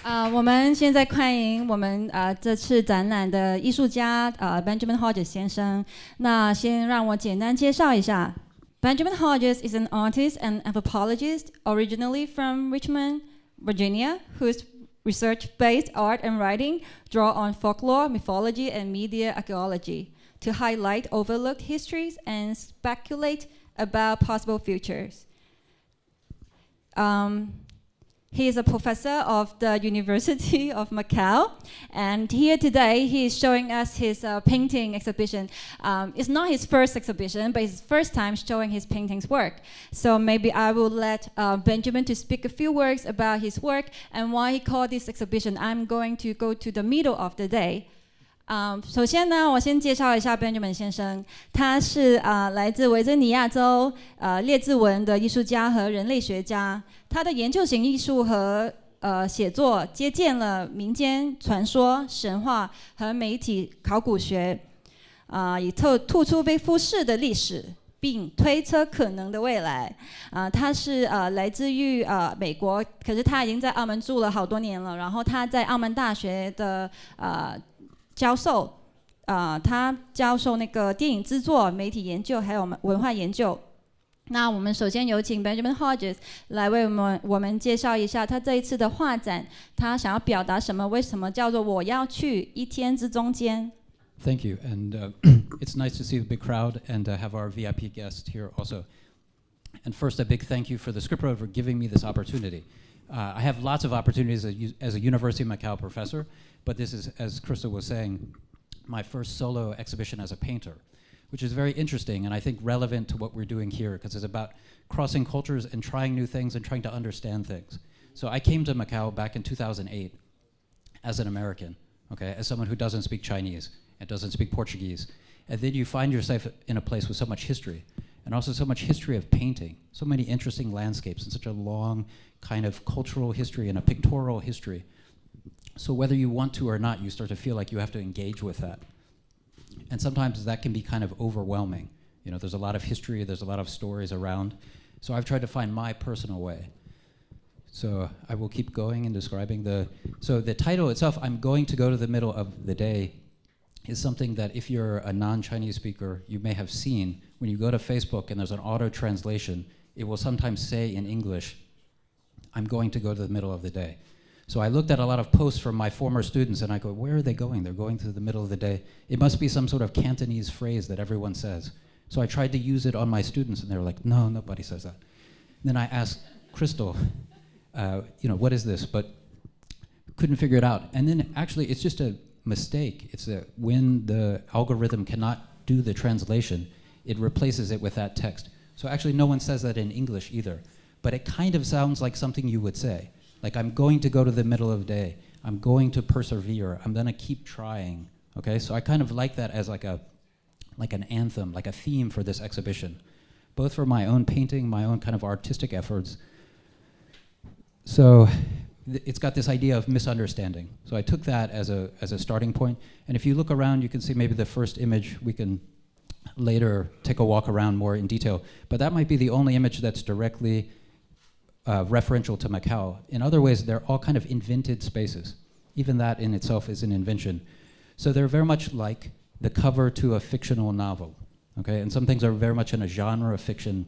我们现在欢迎我们这次展览的艺术家Benjamin Hodges 先生。那先让我简单介绍一下。Benjamin Hodges is an artist and anthropologist originally from Richmond, Virginia, whose research-based art and writing draw on folklore, mythology, and media archaeology to highlight overlooked histories and speculate about possible futures. He is a professor of the University of Macau, and here today he is showing us his painting exhibition. It's not his first exhibition, but it's his first time showing his paintings work. So maybe I will let Benjamin to speak a few words about his work and why he called this exhibition. I'm going to go to the middle of the day. 首先呢，我先介绍一下 Benjamin 先生，他是来自维珍尼亚州列治文的艺术家和人类学家。他的研究型艺术和写作接见了民间传说、神话和媒体考古学，以突出被忽视的历史，并推测可能的未来。他是来自于美国，可是他已经在澳门住了好多年了。然后他在澳门大学的教授，他教授那个电影制作、媒体研究还有文化研究。那我们首先有请 Benjamin Hodges 来为我们介绍一下他这一次的画展，他想要表达什么？为什么叫做我要去一天之中间 ？Thank you, and it's nice to see the big crowd and have our VIP guest here also. And first, a big thank you for the Scriptro for giving me this opportunity. I have lots of opportunities as a University of Macau professor, but this is, as Crystal was saying, my first solo exhibition as a painter, which is very interesting and I think relevant to what we're doing here because it's about crossing cultures and trying new things and trying to understand things. So I came to Macau back in 2008 as an American, okay, as someone who doesn't speak Chinese and doesn't speak Portuguese. And then you find yourself in a place with so much history and also so much history of painting, so many interesting landscapes and such a long kind of cultural history and a pictorial history. So whether you want to or not, you start to feel like you have to engage with that. And sometimes that can be kind of overwhelming. You know, there's a lot of history, there's a lot of stories around. So I've tried to find my personal way. So I will keep going and describing so the title itself, I'm going to go to the middle of the day, is something that if you're a non-Chinese speaker, you may have seen. When you go to Facebook and there's an auto translation, it will sometimes say in English, I'm going to go to the middle of the day. So I looked at a lot of posts from my former students and I go, where are they going? They're going to the middle of the day. It must be some sort of Cantonese phrase that everyone says. So I tried to use it on my students and they were like, no, nobody says that. And then I asked Crystal, what is this? But couldn't figure it out. And then actually it's just a mistake. It's that when the algorithm cannot do the translation, it replaces it with that text. So actually no one says that in English either. But it kind of sounds like something you would say. Like, I'm going to go to the middle of the day. I'm going to persevere. I'm going to keep trying. Okay, so I kind of like that as like an anthem, like a theme for this exhibition, both for my own painting, my own kind of artistic efforts. So it's got this idea of misunderstanding. So I took that as a starting point. And if you look around, you can see maybe the first image. We can later take a walk around more in detail. But that might be the only image that's directly referential to Macau. In other ways, they're all kind of invented spaces. Even that in itself is an invention. So they're very much like the cover to a fictional novel, okay? And some things are very much in a genre of fiction,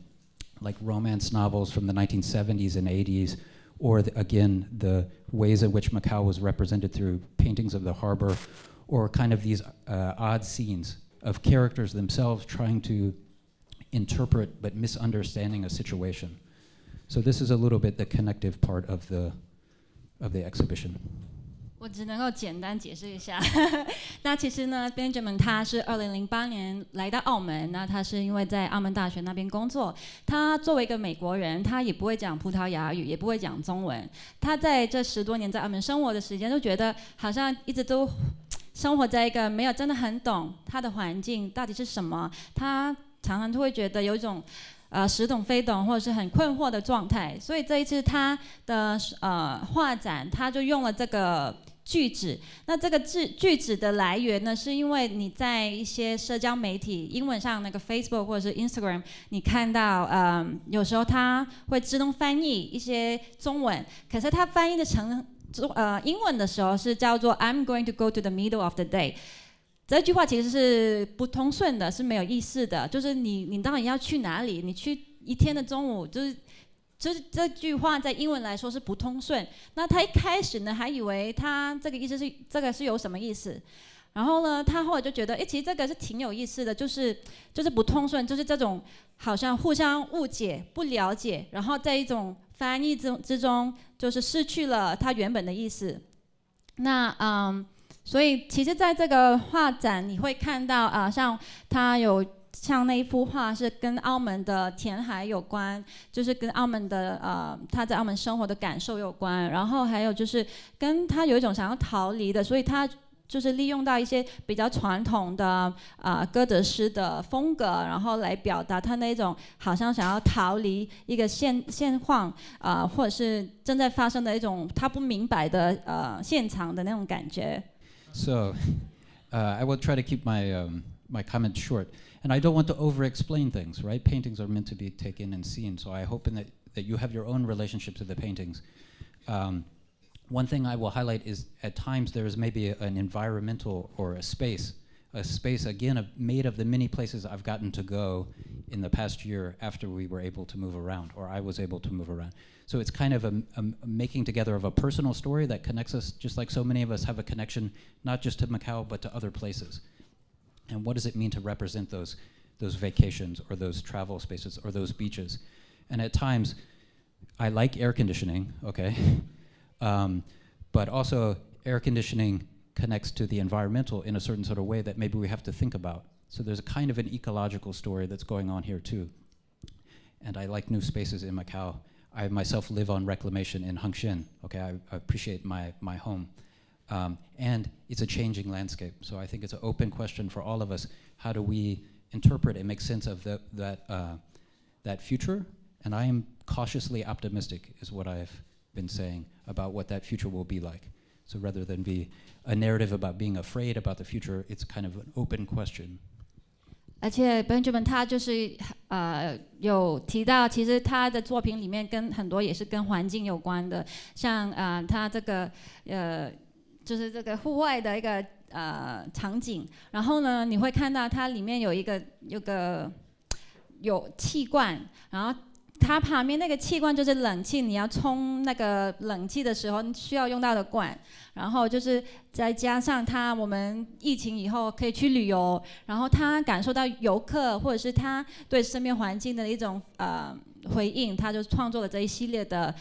like romance novels from the 1970s and 80s, or again, the ways in which Macau was represented through paintings of the harbor, or kind of these odd scenes of characters themselves trying to interpret but misunderstanding a situation. So this is a little bit the connective part of the exhibition. 我只能够简单解释一下。那其实呢 ，Benjamin 他是2008年来到澳门，那他是因为在澳门大学那边工作。他作为一个美国人，他也不会讲葡萄牙语，也不会讲中文。他在这10多年在澳门生活的时间，就觉得好像一直都生活在一个没有真的很懂他的环境到底是什么。他常常都会觉得有一种似懂非懂或者是很困惑的状态，所以这一次他的画展，他就用了这个句子。那这个句子的来源呢，是因为你在一些社交媒体，英文上那个 Facebook 或者是 Instagram， 你看到有时候它会自动翻译一些中文，可是它翻译的英文的时候是叫做 I'm going to go to the middle of the day。这句话其实是不通顺的，是没有意思的。就是你到底要去哪里？你去一天的中午，就是这句话在英文来说是不通顺。那他一开始呢，还以为他这个意思是这个是有什么意思？然后呢，他后来就觉得，其实这个是挺有意思的，就是不通顺，就是这种好像互相误解、不了解，然后在一种翻译之中，就是失去了它原本的意思。那所以其实在这个画展你会看到像他有像那一幅画是跟澳门的填海有关，就是跟澳门的他在澳门生活的感受有关，然后还有就是跟他有一种想要逃离的，所以他就是利用到一些比较传统的歌德式的风格，然后来表达他那种好像想要逃离一个现况或者是正在发生的一种他不明白的现场的那种感觉。So, I will try to keep my my comments short, and I don't want to over-explain things. Right? Paintings are meant to be taken and seen, so I hope that you have your own relationship to the paintings. One thing I will highlight is at times there is maybe an environmental or a space again made of the many places I've gotten to go in the past year after we were able to move around, or I was able to move around. So it's kind of a making together of a personal story that connects us, just like so many of us have a connection, not just to Macau, but to other places. And what does it mean to represent those vacations or those travel spaces or those beaches? And at times, I like air conditioning, okay? But also air conditioning connects to the environmental in a certain sort of way that maybe we have to think about. So there's a kind of an ecological story that's going on here too. And I like new spaces in Macau. I myself live on reclamation in Hengxian. Okay, I appreciate my home. And it's a changing landscape. So I think it's an open question for all of us. How do we interpret and make sense of that future? And I am cautiously optimistic is what I've been saying about what that future will be like. So rather than be a narrative about being afraid about the future, it's kind of an open question. 而且 Benjamin 他就是有提到，其实他的作品里面跟很多也是跟环境有关的，像他这个就是这个户外的一个场景，然后呢你会看到它里面有气罐，然后它旁边那个气罐就是冷气，你要冲那个冷气的时候需要用到的罐，然后就是再加上我们疫情以后可以去旅游，然后他感受到游客或者是他对身边环境的一种回应，他就创作了这一系列的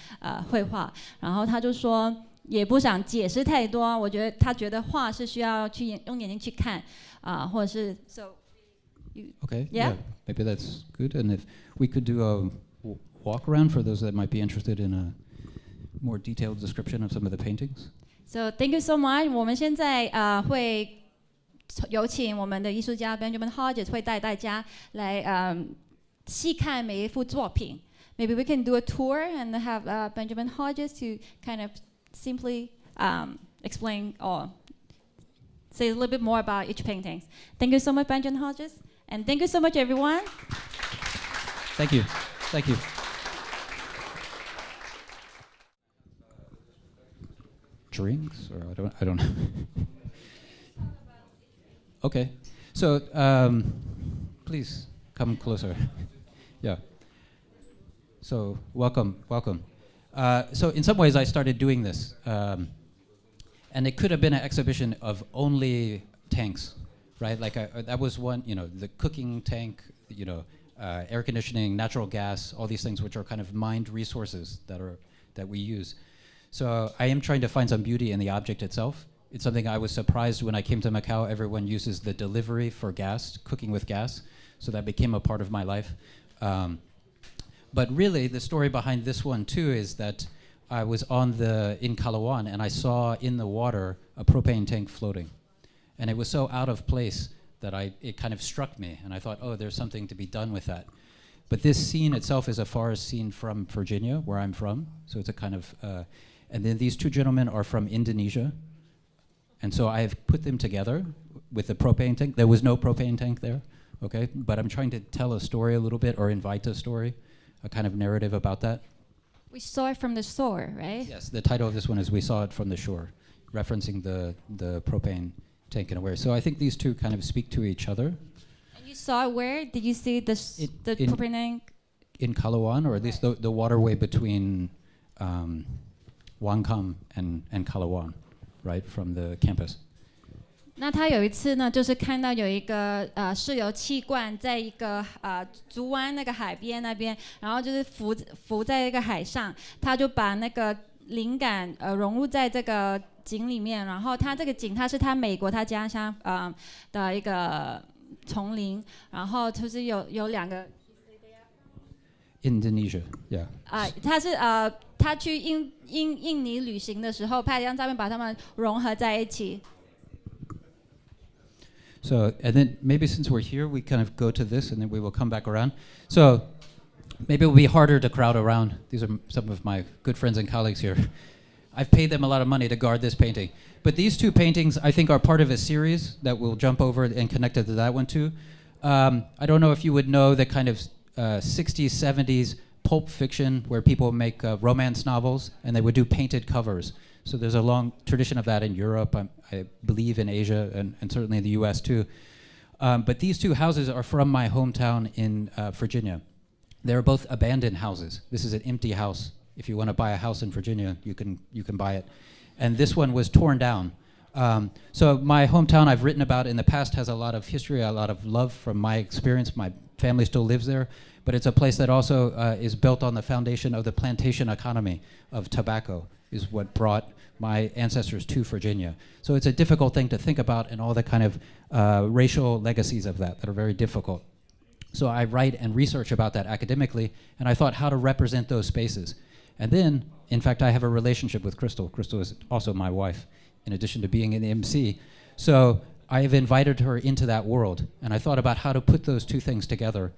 绘画，然后他就说也不想解释太多，我觉得他觉得画是需要去用眼睛去看或者是 so Okay, yeah, maybe that's good. And if we could do a walk around for those that might be interested in a more detailed description of some of the paintings. So thank you so much. 我们现在会有请我们的艺术家 Benjamin Hodges 会带大家来细看每一幅作品。Maybe we can do a tour and have Benjamin Hodges to kind of simply explain or say a little bit more about each painting. Thank you so much, Benjamin Hodges, and thank you so much, everyone. Thank you. Thank you. Drinks, or I don't know. Okay, so please come closer. Yeah. So welcome. So in some ways, I started doing this, and it could have been an exhibition of only tanks, right? Like that was one, the cooking tank, air conditioning, natural gas, all these things which are kind of mined resources that we use. So I am trying to find some beauty in the object itself. It's something I was surprised when I came to Macau, everyone uses the delivery for gas, cooking with gas. So that became a part of my life. But really, the story behind this one too is that I was in Kalawan and I saw in the water a propane tank floating. And it was so out of place that it kind of struck me. And I thought, oh, there's something to be done with that. But this scene itself is a forest scene from Virginia, where I'm from. So it's a kind of, and then these two gentlemen are from Indonesia. And so I've put them together with the propane tank. There was no propane tank there, okay? But I'm trying to tell a story a little bit or invite a story, a kind of narrative about that. We saw it from the shore, right? Yes, the title of this one is We Saw It from the Shore, referencing the propane tank in a way. So I think these two kind of speak to each other. And you saw it where? Did you see the propane tank? In Kalawan, or at least the waterway between Wangkam and Kalawan, right, from the campus. 那他有一次呢，就是看到有一个石油气罐在一个竹湾那个海边那边，然后就是浮在一个海上，他就把那个灵感融入在这个井里面，然后他这个井它是他美国他家乡的一个丛林，然后就是有两个 Indonesia, yeah. 他是他去印尼旅行的时候拍了一张照片，把它们融合在一起。So, and then maybe since we're here, we kind of go to this, and then we will come back around. So, maybe it will be harder to crowd around. These are some of my good friends and colleagues here. I've paid them a lot of money to guard this painting. But these two paintings, I think, are part of a series that we'll jump over and connect it to that one too. I don't know if you would know the kind of 60s, 70s pulp fiction where people make romance novels, and they would do painted covers. So there's a long tradition of that in Europe, I believe in Asia, and certainly in the US too. But these two houses are from my hometown in Virginia. They're both abandoned houses. This is an empty house. If you want to buy a house in Virginia, you can buy it. And this one was torn down. So my hometown I've written about in the past has a lot of history, a lot of love from my experience. My family still lives there. But it's a place that also is built on the foundation of the plantation economy of tobacco, is what brought my ancestors to Virginia. So it's a difficult thing to think about, and all the kind of racial legacies of that are very difficult. So I write and research about that academically, and I thought how to represent those spaces. And then, in fact, I have a relationship with Crystal. Crystal is also my wife, in addition to being an MC. So I have invited her into that world, and I thought about how to put those two things together.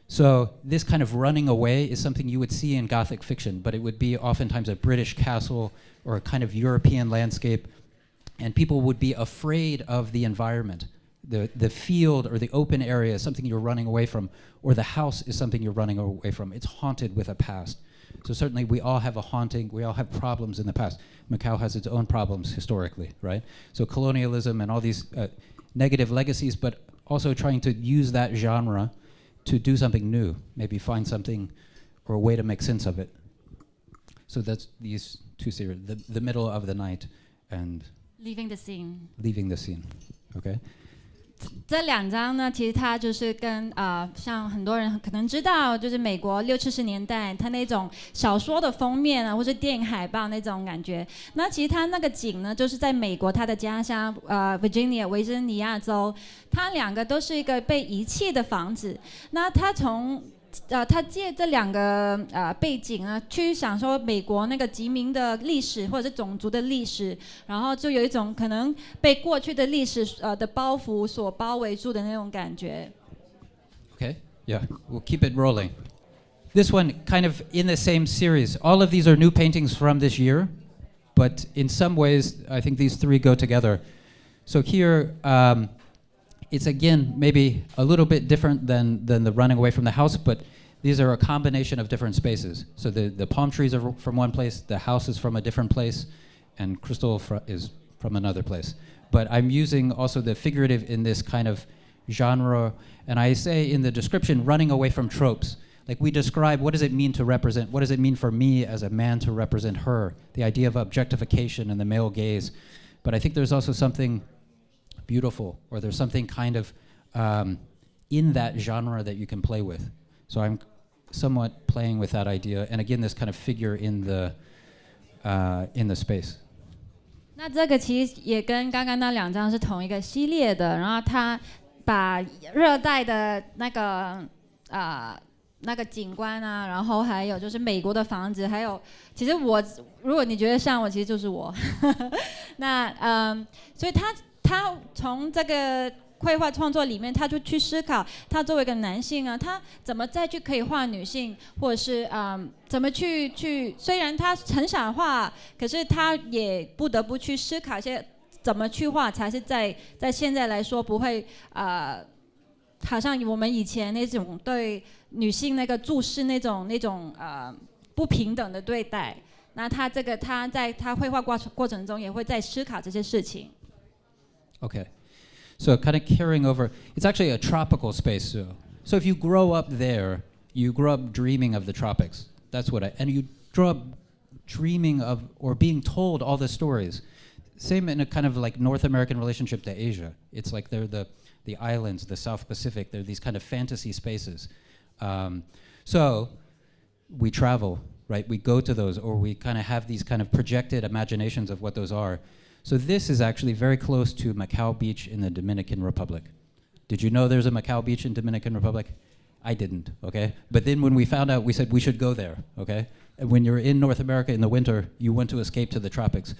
So this kind of running away is something you would see in Gothic fiction, but it would be oftentimes a British castle or a kind of European landscape, and people would be afraid of the environment. The field or the open area is something you're running away from, or the house is something you're running away from. It's haunted with a past. So certainly we all have a haunting, we all have problems in the past. Macau has its own problems historically, right? So colonialism and all these negative legacies, but also trying to use that genre to do something new, maybe find something or a way to make sense of it. So that's these two series, the middle of the night and Leaving the scene. Leaving the scene, okay? 这两张呢，其实它就是跟像很多人可能知道，就是美国60、70年代它那种小说的封面啊，或是电影海报那种感觉。那其实它那个景呢，就是在美国它的家乡Virginia 维珍尼亚州，它两个都是一个被遗弃的房子。那它从他借这两个背景呢，去想说美国那个殖民的历史或者是种族的历史，然后就有一种可能被过去的历史的包袱所包围住的那种感觉。Okay, yeah, we'll keep it rolling. This one kind of in the same series. All of these are new paintings from this year, but in some ways, I think these three go together. So here, it's again maybe a little bit different than the running away from the house, but these are a combination of different spaces. So the palm trees are from one place, the house is from a different place, and Crystal is from another place. But I'm using also the figurative in this kind of genre, and I say in the description, running away from tropes. Like we describe, what does it mean to represent, what does it mean for me as a man to represent her? The idea of objectification and the male gaze. But I think there's also something beautiful, or there's something kind of in that genre that you can play with. So I'm somewhat playing with that idea, and again, this kind of figure in the space. 那这个其实也跟刚刚那两张是同一个系列的，然后他把热带的那个景观啊，然后还有就是美国的房子，还有其实如果你觉得像我，其实就是我。那所以他从这个绘画创作里面，他就去思考，他作为一个男性啊，他怎么再去可以画女性，或者是怎么去，虽然他很想画，可是他也不得不去思考一些怎么去画，才是在现在来说不会好像我们以前那种对女性那个注视那种不平等的对待。那他在他绘画过程中也会在思考这些事情。Okay, so kind of carrying over, it's actually a tropical space. So if you grow up there, you grow up dreaming of the tropics. That's what and you grow up dreaming of or being told all the stories. Same in a kind of like North American relationship to Asia. It's like they're the islands, the South Pacific. They're these kind of fantasy spaces. So we travel, right? We go to those, or we kind of have these kind of projected imaginations of what those are. So this is actually very close to Macau Beach in the Dominican Republic. Did you know there's a Macau Beach in Dominican Republic? I didn't, okay? But then when we found out, we said we should go there, okay? And when you're in North America in the winter, you want to escape to the tropics.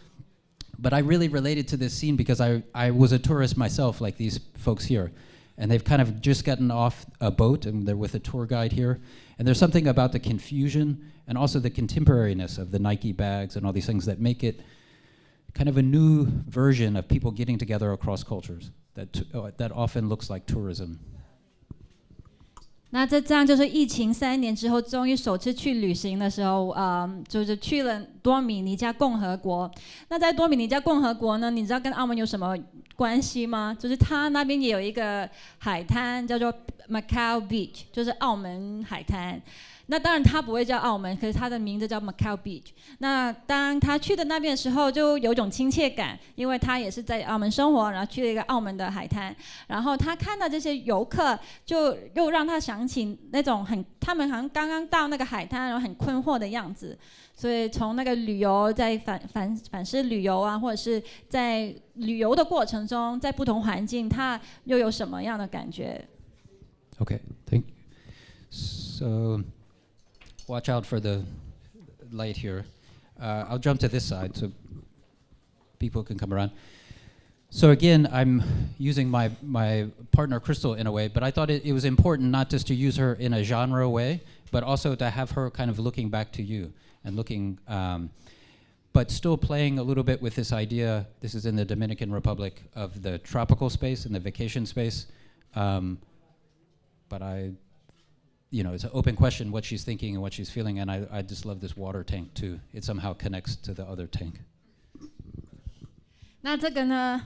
But I really related to this scene because I was a tourist myself, like these folks here. And they've kind of just gotten off a boat, and they're with a tour guide here. And there's something about the confusion and also the contemporariness of the Nike bags and all these things that make it kind of a new version of people getting together across cultures that often looks like tourism. 那这样就是疫情3年之后，终于首次去旅行的时候，就是去了多米尼加共和国。那在多米尼加共和国呢，你知道跟澳门有什么关系吗？就是它那边也有一个海滩叫做 Macau Beach， 就是澳门海滩。那当然它不会叫澳门，可是它的名字叫 Macau Beach。那当他去的那边的时候，就有种亲切感，因为他也是在澳门生活，然后去了一个澳门的海滩，然后他看到这些游客，就又让他想起那种他们好像刚刚到那个海滩，然后很困惑的样子。所以从那个旅游，在反思旅游啊，或者是在旅游的过程中，在不同环境，他又有什么样的感觉 Okay, thank you. So watch out for the light here. I'll jump to this side so people can come around. So again, I'm using my partner Crystal in a way, but I thought it was important not just to use her in a genre way, but also to have her kind of looking back to you and looking, but still playing a little bit with this idea. This is in the Dominican Republic, of the tropical space and the vacation space. But it's an open question what she's thinking and what she's feeling, and I just love this water tank too. It somehow connects to the other tank. 那这个呢，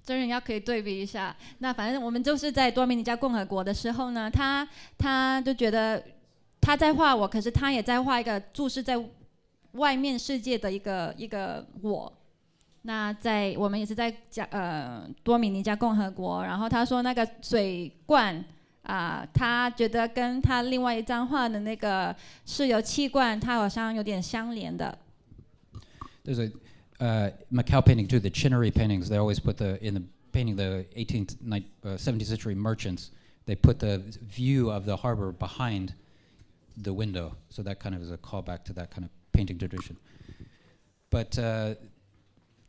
真人要可以对比一下。那反正我们就是在多米尼加共和国的时候呢，他就觉得他在画我，可是他也在画一个注视在外面世界的一个我。那我们也是在多米尼加共和国，然后他说那个水罐。他觉得跟他另外一张画的那个是油气罐，他好像有点相连的。There's a Macau painting too. The Chinês paintings, they always put in the painting the 18th, 17th century merchants. They put the view of the harbor behind the window, so that kind of is a callback to that kind of painting tradition. But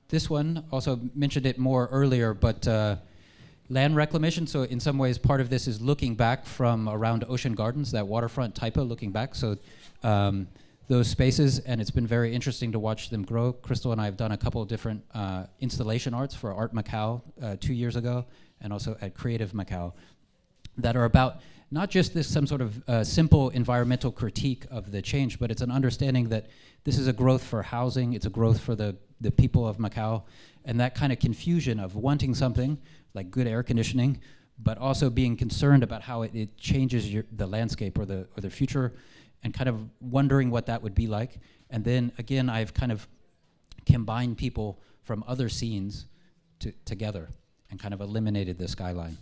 this one also mentioned it more earlier, but. Land reclamation, so in some ways part of this is looking back from around Ocean Gardens, that waterfront typo, looking back. So those spaces, and it's been very interesting to watch them grow. Crystal and I have done a couple of different installation arts for Art Macau 2 years ago, and also at Creative Macau, that are about not just some sort of simple environmental critique of the change, but it's an understanding that this is a growth for housing, it's a growth for the people of Macau, and that kind of confusion of wanting something like good air conditioning, but also being concerned about how it changes the landscape or the future, and kind of wondering what that would be like. And then again, I've kind of combined people from other scenes together and kind of eliminated the skyline.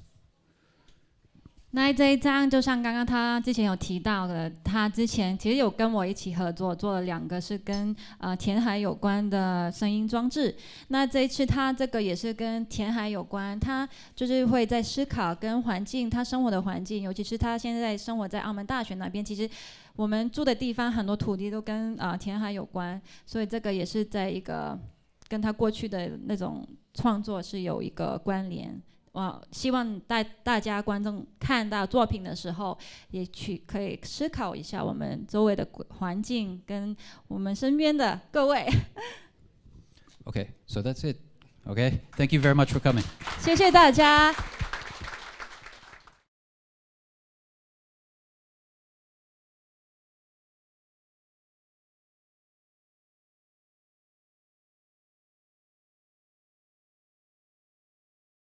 那这一张就像刚刚他之前有提到的，他之前其实有跟我一起合作，做了2个是跟填海有关的声音装置。那这一次他这个也是跟填海有关，他就是会在思考跟环境，他生活的环境，尤其是他现在生活在澳门大学那边，其实我们住的地方很多土地都跟填海有关，所以这个也是在一个跟他过去的那种创作是有一个关联。希望大家观众看到作品的时候，也可以思考一下我们周围的环境跟我们身边的各位。Okay, so that's it. Okay, thank you very much for coming. 谢谢大家。